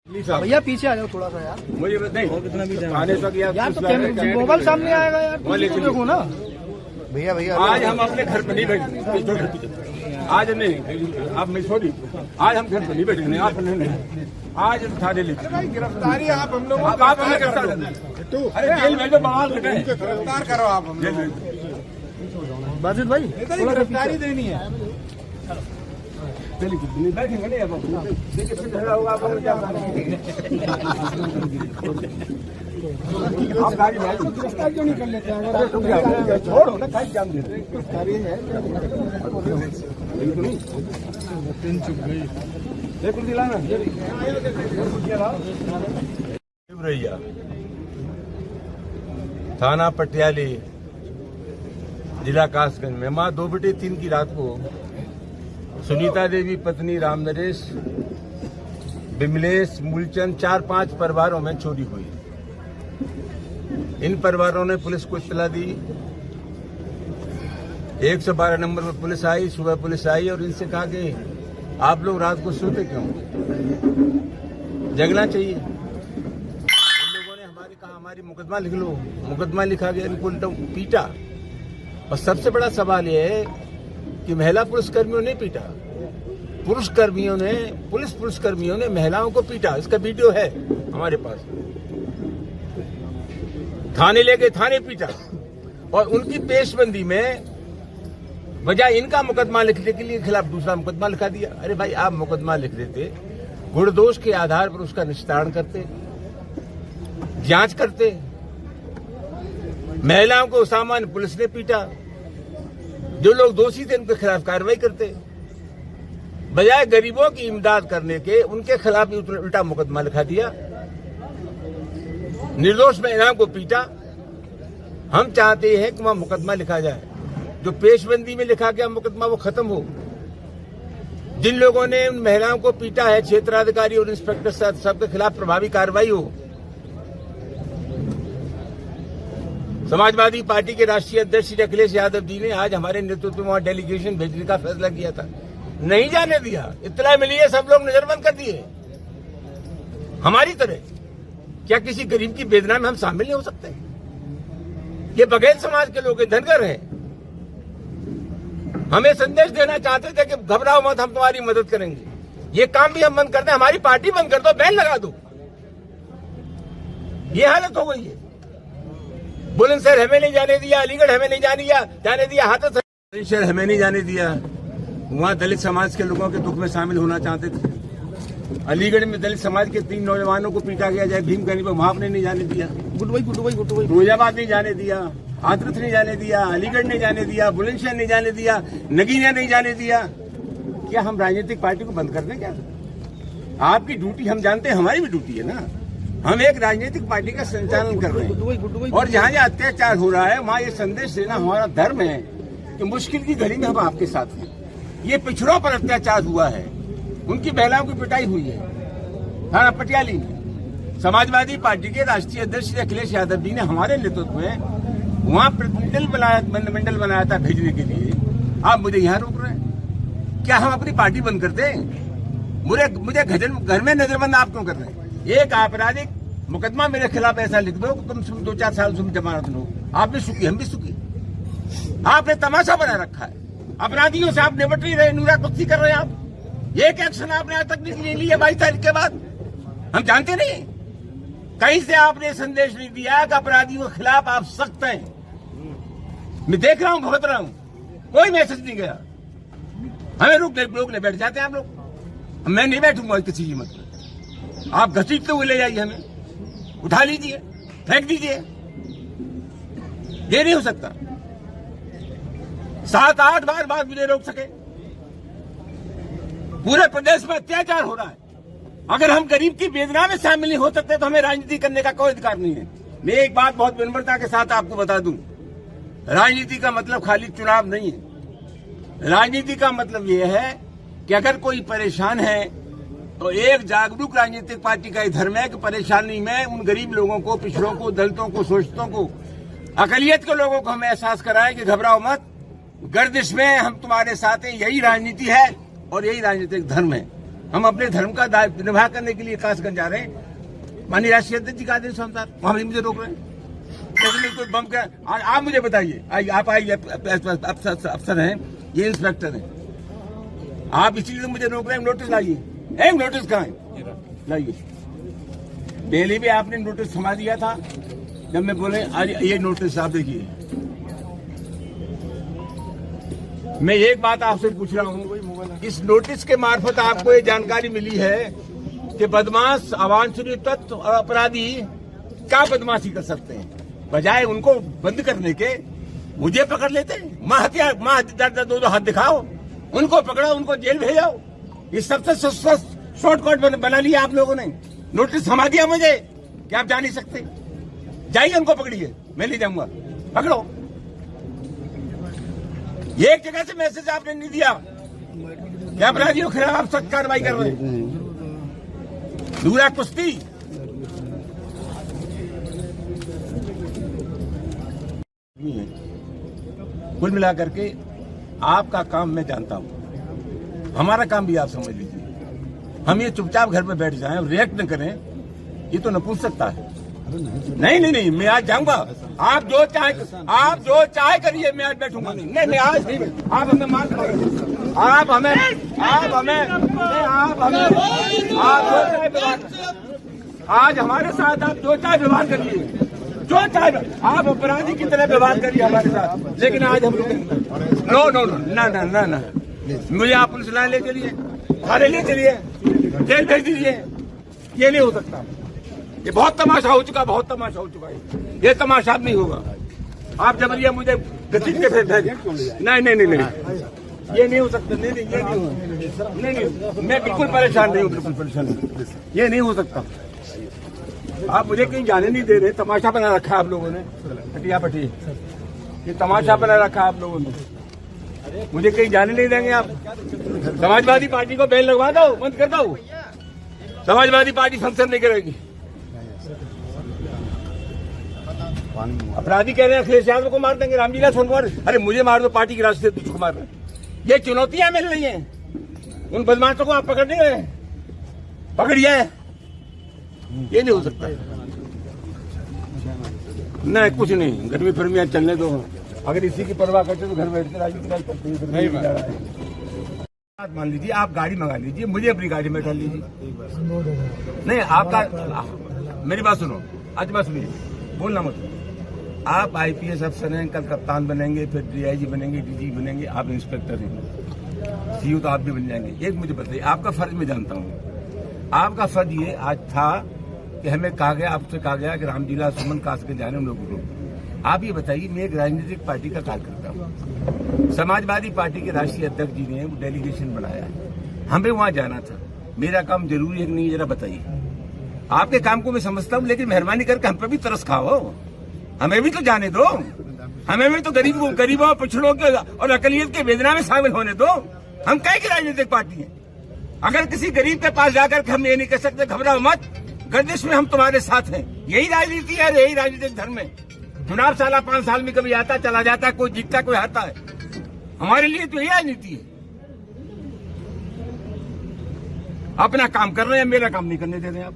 भैया पीछे आ जाओ थोड़ा सा यार, मुझे नहीं आने तक यार तो मोबाइल सामने आएगा यार, तो देखो ना भैया। भैया आज हम अपने घर पर नहीं बैठे, आज नहीं, आप मैं छोड़ी, आज हम घर पर नहीं बैठे, नहीं आप नहीं, आज थाने ले गिरफ्तारी आप हम लोग आप हमें गिरफ्तार, अरे जेल में तो बवाल गिरफ्तार करो आप जेल में। बाजिद भाई गिरफ्तारी देनी है, चलिए बैठेंगे नहीं अब देखिए फिर झगड़ा होगा आप क्या आप गाड़ी में गिरफ्तार क्यों नहीं कर लेते हैं? छोड़ो ना, खाई जाम दे गिरफ्तारी है चुप गई देखो दिलाना रैया थाना पटियाली जिला कासगंज में माँ 2/3 की रात को सुनीता देवी पत्नी राम नरेश, बिमलेश, मूलचंद 4-5 परिवारों में चोरी हुई। इन परिवारों ने पुलिस को इत्तला दी, 112 नंबर पर पुलिस आई, सुबह पुलिस आई और इनसे कहा कि आप लोग रात को सोते क्यों, जगना चाहिए। इन लोगों ने हमारे कहा हमारी मुकदमा लिख लो, मुकदमा लिखा गया, इनको उल्टा पीटा। और सबसे बड़ा सवाल यह है कि महिला पुलिसकर्मियों ने पीटा, पुलिसकर्मियों ने महिलाओं को पीटा। इसका वीडियो है हमारे पास, थाने ले गए, थाने पीटा और उनकी पेशबंदी में बजाय इनका मुकदमा लिखने के लिए खिलाफ दूसरा मुकदमा लिखा दिया। अरे भाई आप मुकदमा लिख देते, गुण दोष के आधार पर उसका निस्तारण करते, जांच करते। महिलाओं को सामान्य पुलिस ने पीटा, जो लोग दोषी थे उनके खिलाफ कार्रवाई करते, बजाय गरीबों की इमदाद करने के उनके खिलाफ उल्टा मुकदमा लिखा दिया, निर्दोष महिलाओं को पीटा। हम चाहते हैं कि वहां मुकदमा लिखा जाए, जो पेशबंदी में लिखा गया मुकदमा वो खत्म हो। जिन लोगों ने उन महिलाओं को पीटा है, क्षेत्राधिकारी और इंस्पेक्टर सबके खिलाफ प्रभावी कार्रवाई हो। समाजवादी पार्टी के राष्ट्रीय अध्यक्ष श्री अखिलेश यादव जी ने आज हमारे नेतृत्व में वहां डेलीगेशन भेजने का फैसला किया था, नहीं जाने दिया। इत्तला मिली है, सब लोग नजरबंद कर दिए। हमारी तरह क्या किसी गरीब की वेदना में हम शामिल नहीं हो सकते? ये बघेल समाज के लोग धनगर हैं, हमें संदेश देना चाहते थे कि घबराओ मत, हम तुम्हारी मदद करेंगे। ये काम भी हम बंद कर दें, हमारी पार्टी बंद कर दो, बैन लगा दो। ये हालत हो गई है। बुलंदशहर हमें नहीं जाने दिया, अलीगढ़ हमें नहीं जाने दिया, हाथरस बुलंदशहर हमें नहीं जाने दिया। वहां दलित समाज के लोगों के दुख में शामिल होना चाहते थे। अलीगढ़ में दलित समाज के 3 नौजवानों को पीटा गया, जय भीम पर वहां आपने नहीं जाने दिया। गुटुवाई फिरोजाबाद नहीं जाने दिया, हाथरस नहीं जाने दिया, अलीगढ़ नहीं जाने दिया, बुलंदशहर नहीं जाने दिया, नगीना नहीं जाने दिया। क्या हम राजनीतिक पार्टी को बंद कर दें क्या? आपकी ड्यूटी हम जानते हैं, हमारी भी ड्यूटी है ना। हम एक राजनीतिक पार्टी का संचालन कर रहे हैं और जहाँ जहाँ अत्याचार हो रहा है वहाँ ये संदेश देना हमारा धर्म है कि मुश्किल की घड़ी में हम आपके साथ हैं। ये पिछड़ों पर अत्याचार हुआ है, उनकी महिलाओं की पिटाई हुई है थाना पटियाली में। समाजवादी पार्टी के राष्ट्रीय अध्यक्ष श्री अखिलेश यादव जी ने हमारे नेतृत्व में वहाँ प्रतिनिधिमंडल बनाया था भेजने के लिए। आप मुझे यहाँ रोक रहे हैं? क्या हम अपनी पार्टी बंद करते हैं? मुझे घर में नजरबंद आप क्यों कर रहे हैं? एक आपराधिक मुकदमा मेरे खिलाफ ऐसा लिख दो कि तुम 2-4 साल तुम जमानत लो। आप भी सुखी, हम भी सुखी। आपने तमाशा बना रखा है, अपराधियों से आप निपट नहीं रहे, नूराकुस्ती कर रहे हैं आप। एक एक्शन आपने आज तक नहीं लिया 22 तारीख के बाद। हम जानते नहीं, कहीं से आपने संदेश नहीं दिया कि अपराधियों के खिलाफ आप सख्त हैं। मैं देख रहा हूं, भुगत रहा हूं, कोई मैसेज नहीं गया। हमें रोकने बैठ जाते हैं आप लोग। मैं नहीं बैठूंगा किसी कीमत पर। आप घसीटते हुए ले जाइए, हमें उठा लीजिए, फेंक दीजिए। ये नहीं हो सकता। 7-8 बार बात मुझे रोक सके। पूरे प्रदेश में अत्याचार हो रहा है। अगर हम गरीब की वेदना में शामिल नहीं हो सकते तो हमें राजनीति करने का कोई अधिकार नहीं है। मैं एक बात बहुत विनम्रता के साथ आपको बता दूं, राजनीति का मतलब खाली चुनाव नहीं है। राजनीति का मतलब यह है कि अगर कोई परेशान है तो एक जागरूक राजनीतिक पार्टी का धर्म है कि परेशानी में उन गरीब लोगों को, पिछड़ों को, दलितों को, शोषितों को, अकलियत के लोगों को हम एहसास कराएं कि घबराओ मत, गर्दिश में हम तुम्हारे साथ हैं। यही राजनीति है और यही राजनीतिक धर्म है। हम अपने धर्म का दायित्व निभा करने के लिए कासगंज जा रहे हैं। माननीय राष्ट्रीय अध्यक्ष जी का आदेश अनुसार वहां भी मुझे रोक रहे हैं। लेकिन कोई बम का आप मुझे बताइए, आप आइए, अफसर हैं, ये इंस्पेक्टर हैं, आप इसीलिए तो मुझे रोक रहे हैं। नोटिस लाइए। एक नोटिस कहाँ है, लाइए। पहले भी आपने नोटिस थमा दिया था जब मैं बोले आज ये नोटिस आप देखिए। मैं एक बात आपसे पूछ रहा हूँ, इस नोटिस के मार्फत आपको ये जानकारी मिली है कि बदमाश, अवांछनीय तत्व और अपराधी क्या बदमाशी कर सकते हैं, बजाय उनको बंद करने के मुझे पकड़ लेते हैं। मां हत्या दो हाथ दिखाओ, उनको पकड़ो, उनको जेल भेजाओ। इस सबसे शॉर्टकट बना लिया आप लोगों ने। नोटिस थमा दिया मुझे कि आप जा नहीं सकते, जाइए उनको पकड़िए, मैं ले जाऊंगा, पकड़ो। एक जगह से मैसेज आपने नहीं दिया कि अपराधियों के खिलाफ सख्त कार्रवाई कर रहे हैं। दूरा कुश्ती कुल मिलाकर के आपका काम मैं जानता हूं, हमारा काम भी आप समझ लीजिए। हम ये चुपचाप घर में बैठ जाएं और रिएक्ट न करें, ये तो नपुंसकता है। नहीं, मैं आज जाऊंगा। आप जो चाहे करिए, मैं आज बैठूंगा नहीं। मैं आज नहीं, आप हमें मार आप हमें आज हमारे साथ आप जो चाहे व्यवहार करिए, जो चाहे आप अपराधी की तरह व्यवहार करिए हमारे साथ, लेकिन आज हम लोग ना मुझे आप पुलिस लाइन ले चलिए, थाने ले चलिए, जेल भेज दीजिए। ये नहीं हो सकता। ये बहुत तमाशा हो चुका है। ये तमाशा नहीं होगा। आप जबरिया मुझे गति के फिर नहीं, ये नहीं हो सकता। नहीं, मैं बिल्कुल परेशान नहीं हूँ, ये नहीं हो सकता। आप मुझे कहीं जाने नहीं दे रहे। तमाशा बना रखा है आप लोगों ने, पटिया ये तमाशा बना रखा है आप लोगों ने। मुझे कहीं जाने नहीं देंगे आप। समाजवादी पार्टी को बैन लगवा दो, बंद कर दो। समाजवादी पार्टी फंक्शन नहीं करेगी। अपराधी कह रहे हैं अखिलेश यादव को मार देंगे, रामलीला सोनवार। अरे मुझे मार दो, पार्टी की रास्ते से तुझको मार रहे हैं। ये चुनौतियां मिल रही हैं, उन बदमाशों को आप पकड़ नहीं रहे, पकड़िए। ये नहीं हो सकता। नहीं, कुछ नहीं, गर्मी फर्मियां चलने दो। अगर इसी की परवाह करते तो घर बैठकर राजनीति करते बात मान लीजिए, आप गाड़ी मंगा लीजिए, मुझे अपनी गाड़ी में डाल लीजिए। नहीं, आपका मेरी बात सुनो, आज बात सुनिए, बोलना मत। आप आईपीएस अफसर हैं, कल कप्तान बनेंगे, फिर डीआईजी बनेंगे, डीजी बनेंगे, आप इंस्पेक्टर हैं, सीओ तो आप भी बन जाएंगे। एक मुझे बताइए, आपका फर्ज मैं जानता हूँ। आपका फर्ज ये आज था कि हमें कहा गया, आपसे कहा गया कि रामलीला सुमन कास के जाने हम लोगों को। आप ये बताइए, मैं एक राजनीतिक पार्टी का कार्यकर्ता हूँ। समाजवादी पार्टी के राष्ट्रीय अध्यक्ष जी ने डेलीगेशन बनाया है, हमें वहां जाना था। मेरा काम जरूरी है कि नहीं, जरा बताइए। आपके काम को मैं समझता हूँ, लेकिन मेहरबानी करके हम पे भी तरस खाओ, हमें भी तो जाने दो। हमें भी तो गरीबों, पिछड़ों के और अकलियत के वेदना में शामिल होने दो। हम कई की राजनीतिक पार्टी है। अगर किसी गरीब के पास जाकर के हम ये नहीं कह सकते घबराओ मत, गर्दिश में हम तुम्हारे साथ हैं। यही राजनीति है, यही राजनीतिक धर्म है। चुनाव साला 5 साल में कभी आता चला जाता, कोई जीतता कोई हारता है। हमारे लिए तो यही राजनीति है। अपना काम कर रहे हैं, मेरा काम नहीं करने दे रहे हैं आप।